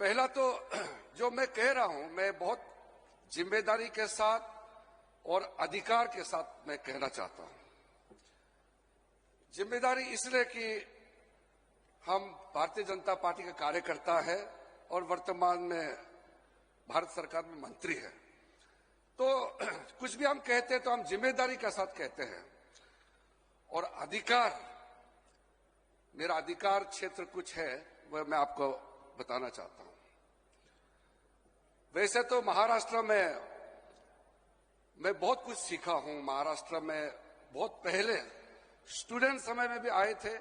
पहला तो जो मैं कह रहा हूं, मैं बहुत जिम्मेदारी के साथ और अधिकार के साथ मैं कहना चाहता हूं। जिम्मेदारी इसलिए कि हम भारतीय जनता पार्टी के कार्यकर्ता है और वर्तमान में भारत सरकार में मंत्री है, तो कुछ भी हम कहते हैं तो हम जिम्मेदारी के साथ कहते हैं। और अधिकार, मेरा अधिकार क्षेत्र कुछ है, वह मैं आपको बताना चाहता हूं। वैसे तो महाराष्ट्र में मैं बहुत कुछ सीखा हूं। महाराष्ट्र में बहुत पहले स्टूडेंट समय में भी आए थे,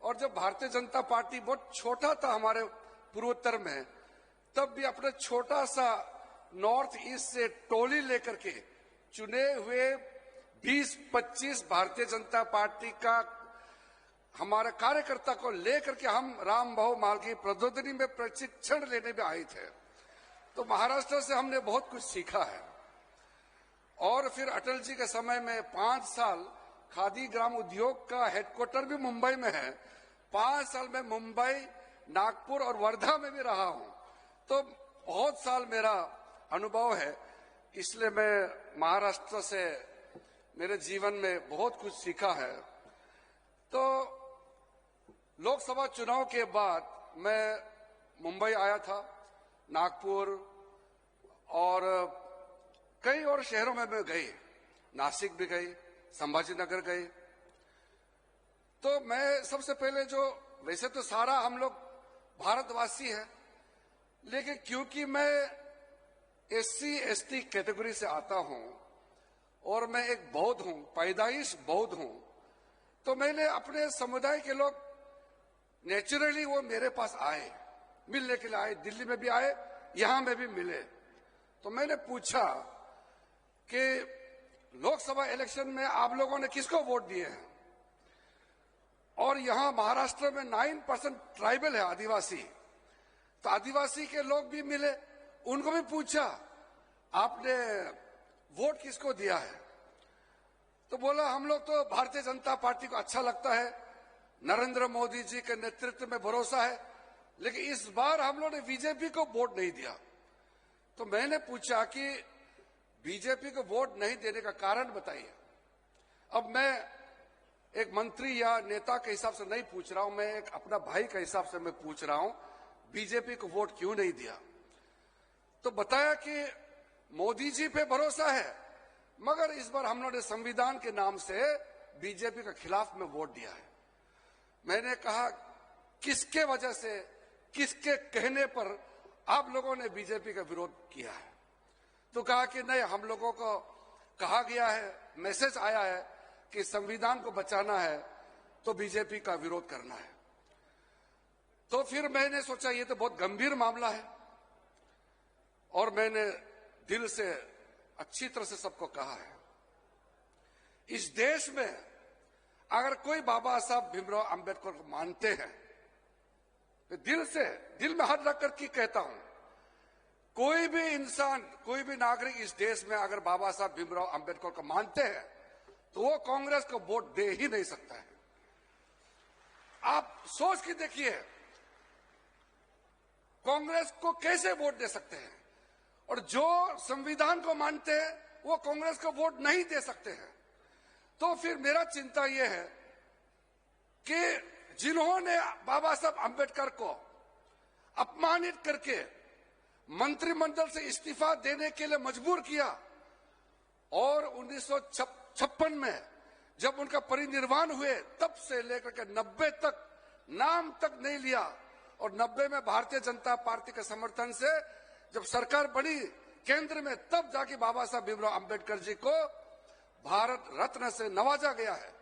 और जब भारतीय जनता पार्टी बहुत छोटा था हमारे पूर्वोत्तर में, तब भी अपने छोटा सा नॉर्थ ईस्ट से टोली लेकर के चुने हुए 20-25 भारतीय जनता पार्टी का हमारे कार्यकर्ता को लेकर के हम राम भाऊ मालगी प्रबोधिनी में प्रशिक्षण लेने में आए थे। तो महाराष्ट्र से हमने बहुत कुछ सीखा है। और फिर अटल जी के समय में 5 साल खादी ग्राम उद्योग का हेडक्वार्टर भी मुंबई में है। 5 साल में मुंबई, नागपुर और वर्धा में भी रहा हूं, तो बहुत साल मेरा अनुभव है। इसलिए मैं महाराष्ट्र से मेरे जीवन में बहुत कुछ सीखा है। तो लोकसभा चुनाव के बाद मैं मुंबई आया था, नागपुर और कई और शहरों में मैं गई, नासिक भी गई, संभाजीनगर गई। तो मैं सबसे पहले वैसे तो सारा हम लोग भारतवासी हैं, लेकिन क्योंकि मैं SC/ST कैटेगरी से आता हूं और मैं एक बौद्ध हूं, पैदाइश बौद्ध हूं, तो मैंने अपने समुदाय के लोग नेचुरली वो मेरे पास आए, मिलने के लिए आए। दिल्ली में भी आए, यहां में भी मिले। तो मैंने पूछा कि लोकसभा इलेक्शन में आप लोगों ने किसको वोट दिए हैं? और यहां महाराष्ट्र में 9% ट्राइबल है, आदिवासी। तो आदिवासी के लोग भी मिले, उनको भी पूछा आपने वोट किसको दिया है? तो बोला हम लोग तो भारतीय जनता पार्टी को अच्छा लगता है, नरेंद्र मोदी जी के नेतृत्व में भरोसा है, लेकिन इस बार हम लोग ने बीजेपी को वोट नहीं दिया। तो मैंने पूछा कि बीजेपी को वोट नहीं देने का कारण बताइए। अब मैं एक मंत्री या नेता के हिसाब से नहीं पूछ रहा हूं, मैं एक अपना भाई के हिसाब से मैं पूछ रहा हूं, बीजेपी को वोट क्यों नहीं दिया? तो बताया कि मोदी जी पे भरोसा है, मगर इस बार हम लोगों ने संविधान के नाम से बीजेपी के खिलाफ में वोट दिया है। मैंने कहा किसके वजह से, किसके कहने पर आप लोगों ने बीजेपी का विरोध किया है? तो कहा कि नहीं, हम लोगों को कहा गया है, मैसेज आया है कि संविधान को बचाना है तो बीजेपी का विरोध करना है। तो फिर मैंने सोचा ये तो बहुत गंभीर मामला है, और मैंने दिल से अच्छी तरह से सबको कहा है, इस देश में अगर कोई बाबा साहब भीमराव अंबेडकर को मानते हैं, तो दिल में हाथ रख कर के कहता हूं, कोई भी इंसान, कोई भी नागरिक इस देश में अगर बाबा साहब भीमराव अंबेडकर को मानते हैं, तो वो कांग्रेस को वोट दे ही नहीं सकता है। आप सोच के देखिए, कांग्रेस को कैसे वोट दे सकते हैं? और जो संविधान को मानते हैं वो कांग्रेस को वोट नहीं दे सकते हैं। तो फिर मेरा चिंता यह है कि जिन्होंने बाबा साहब अंबेडकर को अपमानित करके मंत्रिमंडल से इस्तीफा देने के लिए मजबूर किया, और 1956 में जब उनका परिनिर्वाण हुए तब से लेकर के 90 तक नाम तक नहीं लिया, और 90 में भारतीय जनता पार्टी के समर्थन से जब सरकार बनी केंद्र में, तब जाके बाबा साहब भीमराव अंबेडकर जी को भारत रत्न से नवाजा गया है।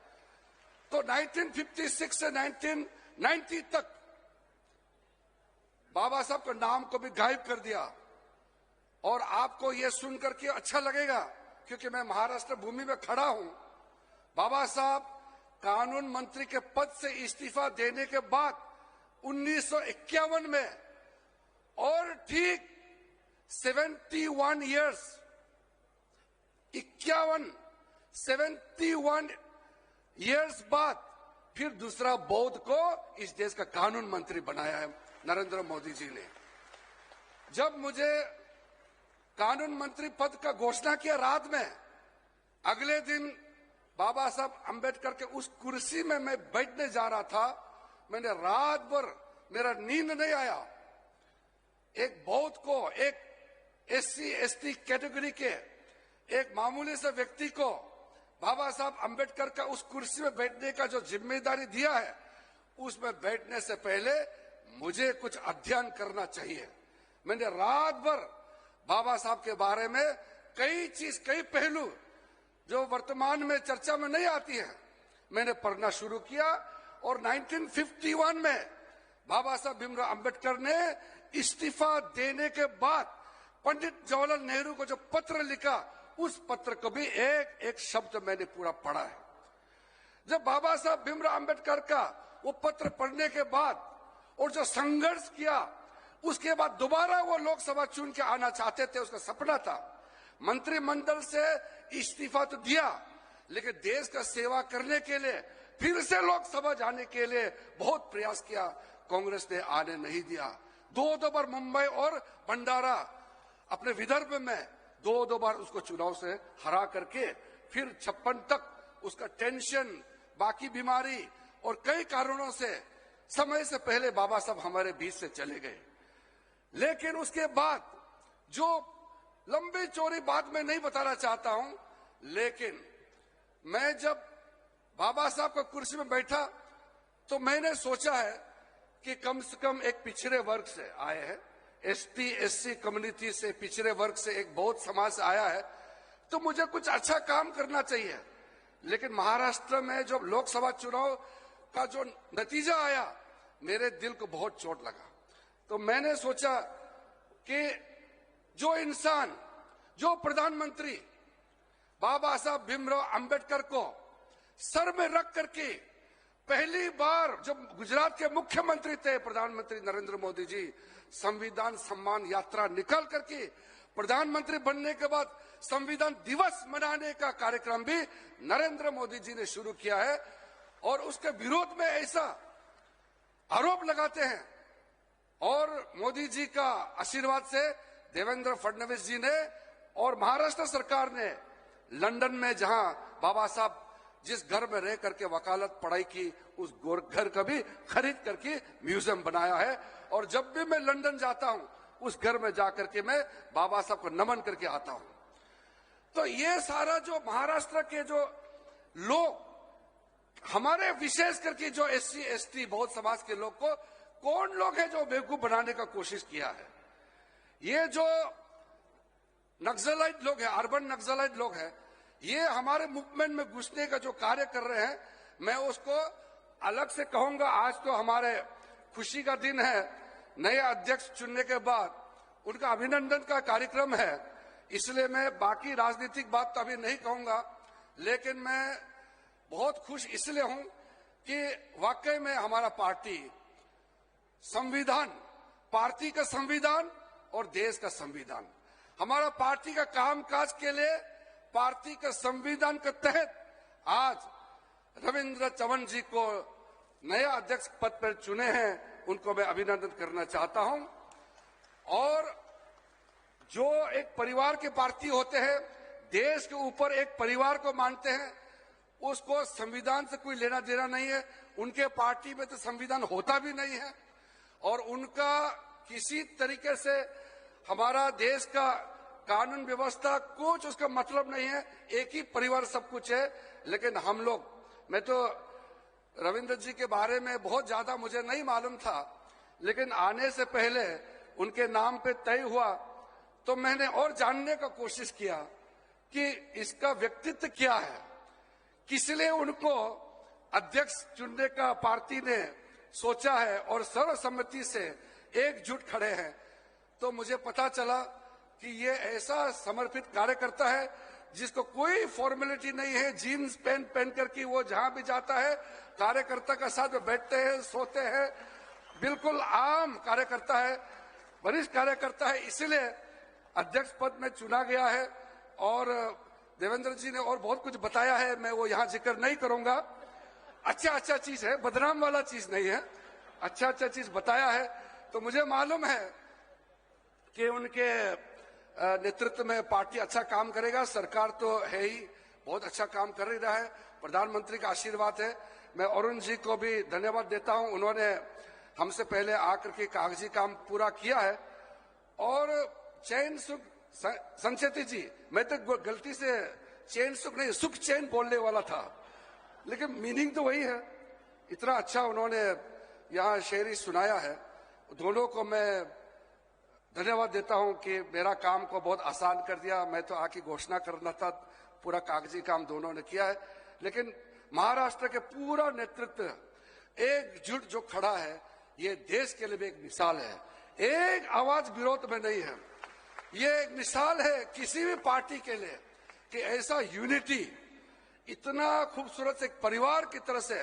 तो 1956 से 1990 तक बाबा साहब के नाम को भी गायब कर दिया। और आपको यह सुनकर के अच्छा लगेगा, क्योंकि मैं महाराष्ट्र भूमि में खड़ा हूं, बाबा साहब कानून मंत्री के पद से इस्तीफा देने के बाद 1951 में, और ठीक 71 ईयर्स 71 ईयर्स बाद फिर दूसरा बौद्ध को इस देश का कानून मंत्री बनाया है नरेंद्र मोदी जी ने। जब मुझे कानून मंत्री पद का घोषणा किया रात में, अगले दिन बाबा साहब अंबेडकर के उस कुर्सी में मैं बैठने जा रहा था। मैंने रात भर, मेरा नींद नहीं आया। एक बौद्ध को, एक SC ST कैटेगरी के एक मामूली से व्यक्ति को बाबा साहब अंबेडकर का उस कुर्सी में बैठने का जो जिम्मेदारी दिया है, उसमें बैठने से पहले मुझे कुछ अध्ययन करना चाहिए। मैंने रात भर बाबा साहब के बारे में कई पहलू जो वर्तमान में चर्चा में नहीं आती है, मैंने पढ़ना शुरू किया। और 1951 में बाबा साहब भीमराव अंबेडकर ने इस्तीफा देने के बाद पंडित जवाहरलाल नेहरू को जो पत्र लिखा, उस पत्र को भी एक शब्द मैंने पूरा पढ़ा है। जब बाबा साहब भीमराव अंबेडकर का वो पत्र पढ़ने के बाद और जो संघर्ष किया, उसके बाद दोबारा वो लोकसभा चुन के आना चाहते थे, उसका सपना था। मंत्रिमंडल से इस्तीफा तो दिया, लेकिन देश का सेवा करने के लिए फिर से लोकसभा जाने के लिए बहुत प्रयास किया। कांग्रेस ने आने नहीं दिया। दो बार मुंबई और भंडारा अपने विदर्भ में दो बार उसको चुनाव से हरा करके, फिर 56 तक उसका टेंशन, बाकी बीमारी और कई कारणों से समय से पहले बाबा साहब हमारे बीच से चले गए। लेकिन उसके बाद जो लंबी चौड़ी बात मैं नहीं बताना चाहता हूं, लेकिन मैं जब बाबा साहब का कुर्सी में बैठा तो मैंने सोचा है कि कम से कम एक पिछड़े वर्ग से आए हैं, ST SC कम्युनिटी से, पिछड़े वर्ग से, एक बौद्ध समाज से आया है, तो मुझे कुछ अच्छा काम करना चाहिए। लेकिन महाराष्ट्र में जब लोकसभा चुनाव का जो नतीजा आया, मेरे दिल को बहुत चोट लगा। तो मैंने सोचा कि जो इंसान, जो प्रधानमंत्री बाबा साहब भीमराव अंबेडकर को सर में रख करके पहली बार जब गुजरात के मुख्यमंत्री थे प्रधानमंत्री नरेंद्र मोदी जी, संविधान सम्मान यात्रा निकाल करके प्रधानमंत्री बनने के बाद संविधान दिवस मनाने का कार्यक्रम भी नरेंद्र मोदी जी ने शुरू किया है। और उसके विरोध में ऐसा आरोप लगाते हैं, और मोदी जी का आशीर्वाद से देवेंद्र फडणवीस जी ने और महाराष्ट्र सरकार ने लंदन में जहां बाबा साहब जिस घर में रह करके वकालत पढ़ाई की, उस घर का भी खरीद करके म्यूजियम बनाया है। और जब भी मैं लंदन जाता हूं, उस घर में जाकर के मैं बाबा साहब को नमन करके आता हूं। तो ये सारा जो महाराष्ट्र के जो लोग, हमारे विशेष करके जो SC ST बहुत समाज के लोग को कौन लोग हैं जो बेवकूफ बनाने का कोशिश किया है। ये जो नक्सलाइट लोग हैं, अर्बन नक्सलाइट लोग हैं, ये हमारे मूवमेंट में घुसने का जो कार्य कर रहे हैं, मैं उसको अलग से कहूंगा। आज तो हमारे खुशी का दिन है, नए अध्यक्ष चुनने के बाद उनका अभिनंदन का कार्यक्रम है, इसलिए मैं बाकी राजनीतिक बात तो अभी नहीं कहूंगा। लेकिन मैं बहुत खुश इसलिए हूं कि वाकई में हमारा पार्टी संविधान, पार्टी का संविधान और देश का संविधान, हमारा पार्टी का कामकाज के लिए पार्टी के संविधान के तहत आज रविंद्र चवन जी को नया अध्यक्ष पद पर चुने हैं, उनको मैं अभिनंदन करना चाहता हूं। और जो एक परिवार के पार्टी होते हैं, देश के ऊपर एक परिवार को मानते हैं, उसको संविधान से कोई लेना देना नहीं है। उनके पार्टी में तो संविधान होता भी नहीं है, और उनका किसी तरीके से हमारा देश का कानून व्यवस्था कुछ उसका मतलब नहीं है। एक ही परिवार सब कुछ है। लेकिन हम लोग, मैं तो रविंद्र जी के बारे में बहुत ज्यादा मुझे नहीं मालूम था, लेकिन आने से पहले उनके नाम पे तय हुआ तो मैंने और जानने का कोशिश किया कि इसका व्यक्तित्व क्या है, किस लिए उनको अध्यक्ष चुनने का पार्टी ने सोचा है और सर्वसम्मति से एकजुट खड़े हैं। तो मुझे पता चला कि ये ऐसा समर्पित कार्यकर्ता है जिसको कोई फॉर्मेलिटी नहीं है, जीन्स पहन पहन करके वो जहां भी जाता है कार्यकर्ता का साथ में बैठते हैं, सोते हैं, बिल्कुल आम कार्यकर्ता है, वरिष्ठ कार्यकर्ता है, इसलिए अध्यक्ष पद में चुना गया है। और देवेंद्र जी ने और बहुत कुछ बताया है, मैं वो यहाँ जिक्र नहीं करूंगा। अच्छा चीज है, बदनाम वाला चीज नहीं है, अच्छा चीज बताया है। तो मुझे मालूम है कि उनके नेतृत्व में पार्टी अच्छा काम करेगा। सरकार तो है ही, बहुत अच्छा काम कर ही रहा है, प्रधानमंत्री का आशीर्वाद है। मैं अरुण जी को भी धन्यवाद देता हूं, उन्होंने हमसे पहले आकर के कागजी काम पूरा किया है। और चैन सुख संचेती जी, मैं तो गलती से चैन सुख नहीं, सुख चैन बोलने वाला था, लेकिन मीनिंग तो वही है। इतना अच्छा उन्होंने यहाँ शेरी सुनाया है, दोनों को मैं धन्यवाद देता हूं कि मेरा काम को बहुत आसान कर दिया। मैं तो आके घोषणा करना था, पूरा कागजी काम दोनों ने किया है। लेकिन महाराष्ट्र के पूरा नेतृत्व एकजुट जो खड़ा है, ये देश के लिए भी एक मिसाल है। एक आवाज विरोध में नहीं है, ये एक मिसाल है किसी भी पार्टी के लिए कि ऐसा यूनिटी, इतना खूबसूरत एक परिवार की तरह से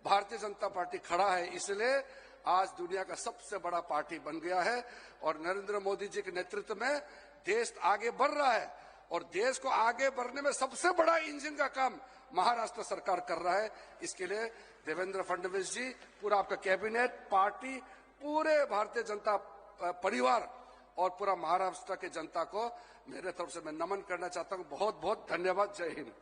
भारतीय जनता पार्टी खड़ा है। इसलिए आज दुनिया का सबसे बड़ा पार्टी बन गया है और नरेंद्र मोदी जी के नेतृत्व में देश आगे बढ़ रहा है। और देश को आगे बढ़ने में सबसे बड़ा इंजन का काम महाराष्ट्र सरकार कर रहा है। इसके लिए देवेंद्र फडणवीस जी, पूरा आपका कैबिनेट, पार्टी, पूरे भारतीय जनता परिवार और पूरा महाराष्ट्र के जनता को मेरे तरफ से मैं नमन करना चाहता हूं। बहुत बहुत धन्यवाद। जय हिंद।